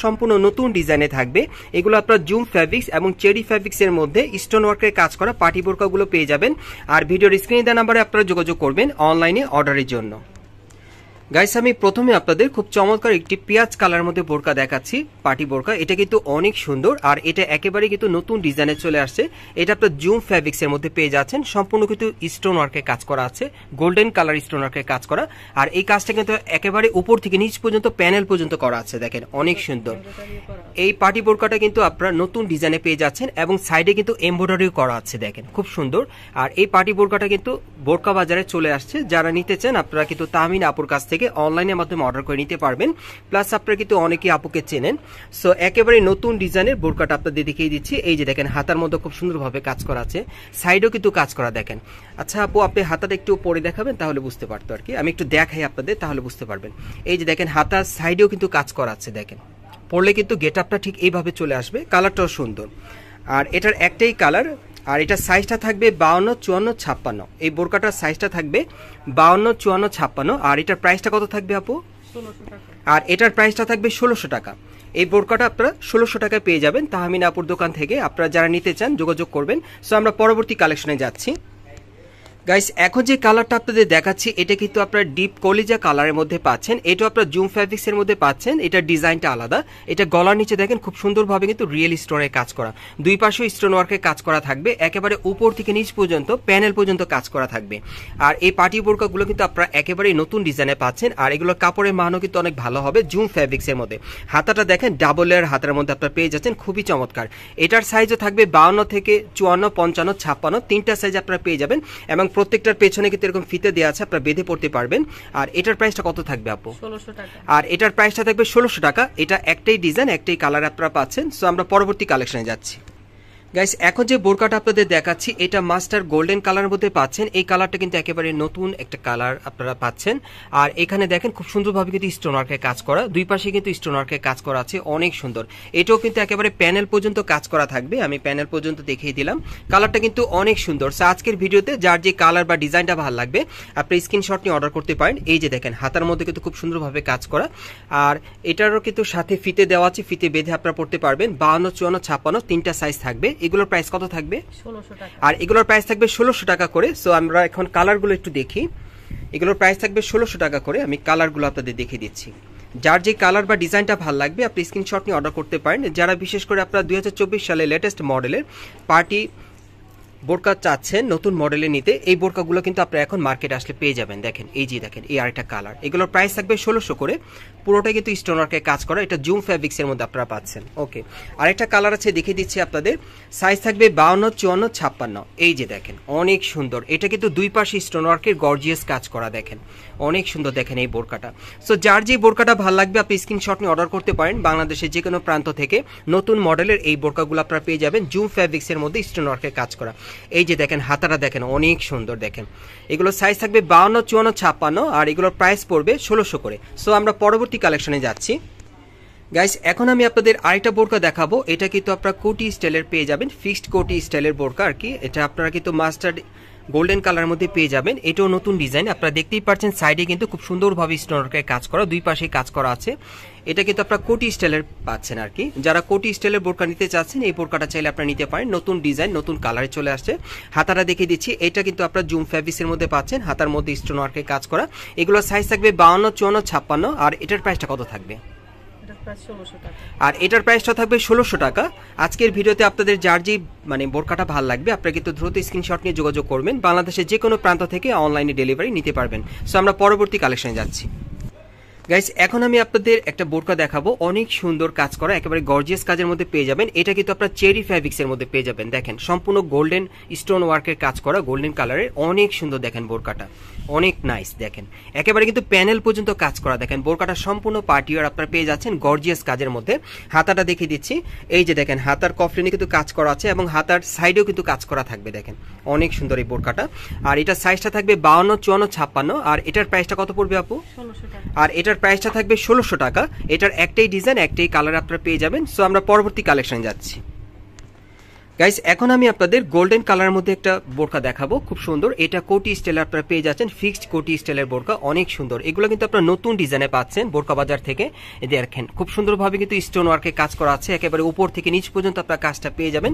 সম্পূর্ণ নতুন ডিজাইনে থাকবে। এগুলো আপনার জুম ফ্যাব্রিক্স এবং চেরি ফ্যাব্রিক্সের মধ্যে স্টোন ওয়ার্কের কাজ করা পার্টি বোরকাগুলো পেয়ে যাবেন। আর ভিডিওর স্ক্রিনে দেওয়া নাম্বারে আপনারা যোগাযোগ করবেন অনলাইনে অর্ডারের জন্য। গাইস, আমি প্রথমে আপনাদের খুব চমৎকার একটি পেঁয়াজ কালার মধ্যে বোরকা দেখাচ্ছি, পার্টি বোরকা। এটা কিন্তু অনেক সুন্দর আর এটা একেবারে কিন্তু নতুন ডিজাইনে চলে আসছে। এটা আপনার জুম ফ্যাব্রিক্স এর মধ্যে পেয়ে যাচ্ছেন। সম্পূর্ণ কিন্তু স্টোন ওয়ার্কের কাজ করা আছে, গোল্ডেন কালার স্টোন ওয়ার্কের কাজ করা। আর এই কাজটা কিন্তু একেবারে উপর থেকে নিচ পর্যন্ত প্যানেল পর্যন্ত করা আছে, দেখেন অনেক সুন্দর। এই পার্টি বোরকাটা কিন্তু আপনারা নতুন ডিজাইনে পেয়ে যাচ্ছেন এবং সাইডে কিন্তু এমব্রয়ডারিও করা আছে, দেখেন খুব সুন্দর। আর এই পার্টি বোরকাটা কিন্তু বোরকা বাজারে চলে আসছে। যারা নিতে চান আপনারা কিন্তু তাহমিন আপুর কাছ থেকে অনলাইনের মাধ্যমে অর্ডার করে নিতে পারবেন। প্লাস আপনারা কিন্তু অনেকেই আপুকে চেনেন। সো একেবারে নতুন ডিজাইনের বোরকাটা আপনাদের দেখিয়ে দিচ্ছি। এই যে দেখেন হাতার মধ্যে খুব সুন্দরভাবে কাজ করা আছে, সাইডেও কিন্তু কাজ করা, দেখেন। আচ্ছা আপু, আপনি হাতাটা একটু পরে দেখাবেন তাহলে বুঝতে পারতো আর কি। আমি একটু দেখাই আপনাদের, তাহলে বুঝতে পারবেন। এই যে দেখেন হাতার সাইডেও কিন্তু কাজ করা আছে, দেখেন পরলে কিন্তু গেট আপটা ঠিক এইভাবে চলে আসবে। কালারটাও সুন্দর। আর এটার একটাই কালার। আর এটা সাইজটা থাকবে 52, 54, 56। এই বোরকাটার সাইজটা থাকবে 52, 54, 56। আর এটার প্রাইসটা কত থাকবে আপু? 1600 টাকা। আর এটার প্রাইসটা থাকবে 1600 টাকা। এই বোরকাটা আপনারা 1600 টাকায় পেয়ে যাবেন তাহমিন আপুর দোকান থেকে। আপনারা যারা নিতে চান যোগাযোগ করবেন। সো আমরা পরবর্তী কালেকশনে যাচ্ছি। গাইস, এখন যে কালারটা আপনাদের দেখাচ্ছি এটা কিন্তু আপনারা ডিপ কলিজা কালারের মধ্যে পাচ্ছেন। এটা আপনারা জুম ফ্যাব্রিক্স এর মধ্যে পাচ্ছেন। এটা ডিজাইনটা আলাদা। এটা গলার নিচে দেখেন খুব সুন্দরভাবে কিন্তু রিয়েল স্টোনের কাজ করা, দুই পাশেও স্টোন ওয়ার্কের কাজ করা থাকবে। একেবারে উপর থেকে নিচ পর্যন্ত প্যানেল পর্যন্ত কাজ করা থাকবে। আর এই পার্টি বোরকাগুলো কিন্তু আপনারা একেবারে নতুন ডিজাইনে পাচ্ছেন। আর এগুলোর কাপড়ের মানও কিন্তু অনেক ভালো হবে জুম ফ্যাব্রিক্স এর মধ্যে। হাতাটা দেখেন ডাবল লেয়ার হাতার মধ্যে আপনারা পেয়ে যাচ্ছেন, খুবই চমৎকার। এটার সাইজও থাকবে 52 থেকে 54, 55, 56, তিনটা সাইজ আপনারা পেয়ে যাবেন। এবং প্রত্যেকটার পেছনে কিন্তু এরকম ফিতে দেওয়া আছে, আপনারা বেঁধে পড়তে পারবেন। আর এটার প্রাইসটা কত থাকবে আপু? 1600 টাকা। আর এটার প্রাইসটা থাকবে 1600 টাকা। এটা একটাই ডিজাইন, একটাই কালার আপনারা পাচ্ছেন। সো আমরা পরবর্তী কালেকশনে যাচ্ছি। গাইস, এখন যে বোরকাটা আপনাদের দেখাচ্ছি এটা মাস্টার গোল্ডেন কালারের মধ্যে পাচ্ছেন। এই কালারটা কিন্তু একেবারে নতুন একটা কালার আপনারা পাচ্ছেন। আর এখানে দেখেন খুব সুন্দরভাবে কিন্তু স্টোন ওয়ার্কের কাজ করা, দুই পাশে কিন্তু স্টোন ওয়ার্কের কাজ করা আছে, অনেক সুন্দর। এটাও কিন্তু একেবারে প্যানেল পর্যন্ত কাজ করা থাকবে। আমি প্যানেল পর্যন্ত দেখিয়ে দিলাম। কালারটা কিন্তু অনেক সুন্দর। সো আজকের ভিডিওতে যার যে কালার বা ডিজাইনটা ভালো লাগবে আপনি স্ক্রিনশট নিয়ে অর্ডার করতে পারেন। এই যে দেখেন হাতার মধ্যে কিন্তু খুব সুন্দরভাবে কাজ করা। আর এটারও কিন্তু সাথে ফিতে দেওয়া আছে, ফিতে বেঁধে আপনারা পড়তে পারবেন। 52, 54, 56 তিনটা সাইজ থাকবে। এগুলোর প্রাইস কত থাকবে? 1600 টাকা। আর এগুলোর প্রাইস থাকবে 1600 টাকা করে। সো আমরা এখন কালারগুলো একটু দেখি। এগুলোর প্রাইস থাকবে 1600 টাকা করে। আমি কালারগুলো আপনাদের দেখিয়ে দিচ্ছি। যার যে কালার বা ডিজাইনটা ভালো লাগবে আপনি স্ক্রিনশট নিয়ে অর্ডার করতে পারেন। যারা বিশেষ করে আপনারা 2024 সালে লেটেস্ট মডেলের পার্টি বোরকা চাচ্ছেন নতুন মডেলে নিতে, এই বোরকাগুলো কিন্তু আপনারা এখন মার্কেটে আসলে পেয়ে যাবেন। দেখেন এই যে দেখেন এই আরেকটা কালার। এগুলোর প্রাইস থাকবে 1600 করে। পুরোটাই কিন্তু স্টোন ওয়ার্কের কাজ করা। এটা জুম ফ্যাব্রিক্স এর মধ্যে আপনারা পাচ্ছেন। ওকে, আরেকটা কালার আছে দেখিয়ে দিচ্ছি আপনাদের। সাইজ থাকবে 52, 54, 56। এই যে দেখেন অনেক সুন্দর। এটা কিন্তু দুই পাশে স্টোন ওয়ার্কের গর্জিয়াস কাজ করা, দেখেন অনেক সুন্দর। দেখেন এই বোরকাটা। সো যার যে বোরকাটা ভালো লাগবে আপনি স্ক্রিনশট নিয়ে অর্ডার করতে পারেন। বাংলাদেশের যে কোনো প্রান্ত থেকে নতুন মডেলের এই বোরকাগুলো আপনারা পেয়ে যাবেন জুম ফ্যাব্রিক্স এর মধ্যে স্টোন ওয়ার্কের কাজ করা। এই যে দেখেন হাতাটা দেখেন অনেক সুন্দর। দেখেন এগুলো সাইজ থাকবে 52, 54, 56। আর এগুলোর প্রাইস পড়বে 1600 করে। সো আমরা পরবর্তী কালেকশনে যাচ্ছি। গাইস, এখন আমি আপনাদের আরেকটা বোরকা দেখাবো। এটা কিন্তু আপনারা কোটি স্টাইলের পেয়ে যাবেন, ফিক্সড কোটি স্টাইলের বোরকা আর কি। এটা আপনারা কিন্তু মাস্টার্ড গোল্ডেন কালারের মধ্যে পেয়ে যাবেন। এটাও নতুন ডিজাইন। আপনারা দেখতেই পাচ্ছেন সাইডে কিন্তু খুব সুন্দরভাবে স্টোন ওয়ার্কের কাজ করা, দুই পাশে কাজ করা আছে। এটা কিন্তু আপনারা কোটি স্টাইলের পাচ্ছেন আর কি। যারা কোটি স্টাইলের বোরকা নিতে চাচ্ছেন এই বোরকাটা চাইলে আপনারা নিতে পারেন। নতুন ডিজাইন, নতুন কালারে চলে আসছে। হাতাটা দেখিয়ে দিচ্ছি। এটা কিন্তু আপনারা জুম ফ্যাব্রিক্স এর মধ্যে পাচ্ছেন, হাতার মধ্যে স্টোন ওয়ার্কের কাজ করা। এগুলোর সাইজ থাকবে 52, 54, 56। আর এটার প্রাইসটা কত থাকবে? আর এটার প্রাইসটা থাকবে 1600 টাকা। আজকের ভিডিওতে আপনাদের যার যে বোরকাটা ভালো লাগবে আপনারা কিন্তু দ্রুত স্ক্রিনশট নিয়ে যোগাযোগ করবেন। বাংলাদেশের যে কোনো প্রান্ত থেকে অনলাইনে ডেলিভারি নিতে পারবেন। সো আমরা পরবর্তী কালেকশনে যাচ্ছি। গাইস, এখন আমি আপনাদের একটা বোরকা দেখাবো। অনেক সুন্দর কাজ করা, একেবারে গর্জিয়াস কাজের মধ্যে পেয়ে যাবেন। এটা কিন্তু আপনারা চেরি ফ্যাব্রিক্স এর মধ্যে পেয়ে যাবেন। দেখেন সম্পূর্ণ গোল্ডেন স্টোন ওয়ার্কের কাজ করা, গোল্ডেন কালারের অনেক সুন্দর। দেখেন বোরকাটা অনেক নাইস। দেখেন একেবারে কিন্তু প্যানেল পর্যন্ত কাজ করা। দেখেন বোরকাটা সম্পূর্ণ পার্টি ওয়্যার আপনারা পেয়ে যাচ্ছেন গর্জিয়াস কাজের মধ্যে। হাতাটা দেখিয়ে দিচ্ছি। এই যে দেখেন হাতার কফলিনে কিন্তু কাজ করা আছে এবং হাতার সাইডেও কিন্তু কাজ করা থাকবে। দেখেন অনেক সুন্দর এই বোরকাটা। আর এটার সাইজটা থাকবে 52, 54, 56। আর এটার প্রাইসটা কত পড়বে আপু? 1600 টাকা। আর এটার প্রাইসটা থাকবে 1600 টাকা। এটার একটাই ডিজাইন, একটাই কালার আপনারা পেয়ে যাবেন। সো আমরা পরবর্তী কালেকশন যাচ্ছি। গাইস এখন আমি আপনাদের গোল্ডেন কালারের মধ্যে একটা বোরকা দেখাবো, খুব সুন্দর। এটা কোটি স্টাইল আপনারা পেয়ে যাচ্ছেন, ফিক্সড কোটি স্টাইলের বোরকা, অনেক সুন্দর। এগুলো কিন্তু আপনারা নতুন ডিজাইনে পাচ্ছেন বোরকা বাজার থেকে। দেখেন খুব সুন্দরভাবে কিন্তু স্টোন ওয়ার্কে কাজ করা আছে, একেবারে উপর থেকে নিচ পর্যন্ত আপনারা কাজটা পেয়ে যাবেন।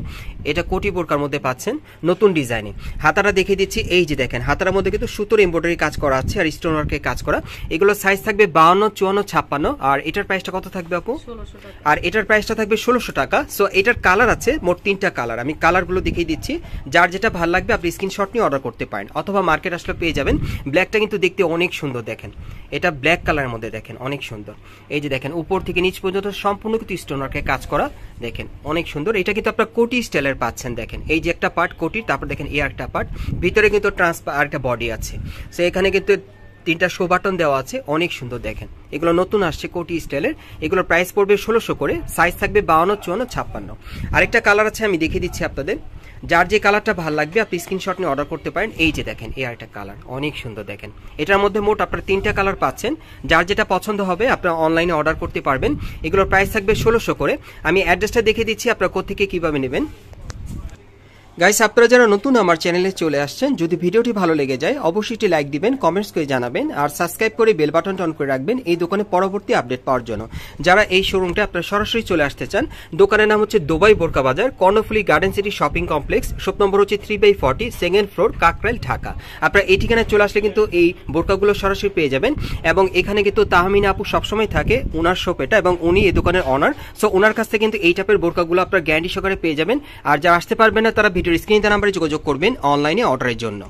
এটা কোটি বোরকার মধ্যে পাচ্ছেন নতুন ডিজাইনে। হাতাটা দেখিয়ে দিচ্ছি, এই যে দেখেন হাতার মধ্যে কিন্তু সুতোর এমব্রয়ডারি কাজ করা আছে আর স্টোন ওয়ার্কে কাজ করা। এগুলো সাইজ থাকবে 52, 54, 56। আর এটার প্রাইসটা কত থাকবে আপু? 1600 টাকা। আর এটার প্রাইসটা থাকবে 1600 টাকা। সো এটার কালার আছে মোট 3টা কালার, আমি কালারগুলো দেখিয়ে দিচ্ছি। যার যেটা ভালো লাগবে আপনি স্ক্রিনশট নিয়ে অর্ডার করতে পারেন, অথবা মার্কেট আসলে পেয়ে যাবেন। ব্ল্যাকটা কিন্তু দেখতে অনেক সুন্দর, দেখেন এটা ব্ল্যাক কালারের মধ্যে, দেখেন অনেক সুন্দর। এই যে দেখেন উপর থেকে নিচ পর্যন্ত সম্পূর্ণ কিন্তু স্টোন ওয়ার্কে কাজ করা, দেখেন অনেক সুন্দর। এটা কিন্তু আপনার কোটি স্টাইলের পাচ্ছেন, দেখেন এই যে একটা পার্ট কোটির, তারপর দেখেন এই একটা পার্ট, ভিতরে কিন্তু আর একটা বডি আছে। সো এখানে কিন্তু 3টা শো বাটন দেওয়া আছে, অনেক সুন্দর দেখেন। এগুলো নতুন আসছে কোটি স্টাইলের, এগুলোর প্রাইস পড়বে 1600 করে, সাইজ থাকবে 52, 54, 56। আরেকটা কালার আছে আমি দেখিয়ে দিচ্ছি আপনাদের। যার যে কালারটা ভালো লাগবে আপনি স্ক্রিনশট নিয়ে অর্ডার করতে পারেন। এই যে দেখেন এই আরেকটা কালার, অনেক সুন্দর দেখেন। এটার মধ্যে মোট আপনারা 3টা কালার পাচ্ছেন। যার যেটা পছন্দ হবে আপনারা অনলাইনে অর্ডার করতে পারবেন। এগুলোর প্রাইস থাকবে 1600 করে। আমি অ্যাড্রেসটা দেখিয়ে দিচ্ছি আপনারা কোত্থেকে কিভাবে নেবেন। গাইস আপনারা যারা নতুন আমার চ্যানেলে চলে আসছেন, যদি ভিডিওটি ভালো লেগে যায় অবশ্যই একটি লাইক দিবেন, কমেন্টস করে জানাবেন, আর সাবস্ক্রাইব করে বেল বাটনটা অন করে রাখবেন এই দোকানে পরবর্তী আপডেট পাওয়ার জন্য। যারা এই শোরুমটা আপনারা সরাসরি চলে আসতে চান, দোকানের নাম হচ্ছে দুবাই বোরকা বাজার, Karnaphuli garden city shopping complex, shop number হচ্ছে 3/40, সেকেন্ড ফ্লোর, কাকরাইল, ঢাকা। আপনারা এই ঠিকানায় চলে আসলে কিন্তু এই বোরকাগুলো সরাসরি পেয়ে যাবেন। এবং এখানে কিন্তু তাহমিনা আপু সবসময় থাকে, ওনার শপ এটা, এবং উনি এই দোকানের অনার। সো ওনার কাছ থেকে কিন্তু এই টাইপের বোরকাগুলো আপনারা গ্যারান্টি সহকারে পেয়ে যাবেন। আর যারা আসতে পারবেন না তারা ভিডিওর স্ক্রিনে নাম্বারে যোগাযোগ করবেন অনলাইনে অর্ডারের জন্য।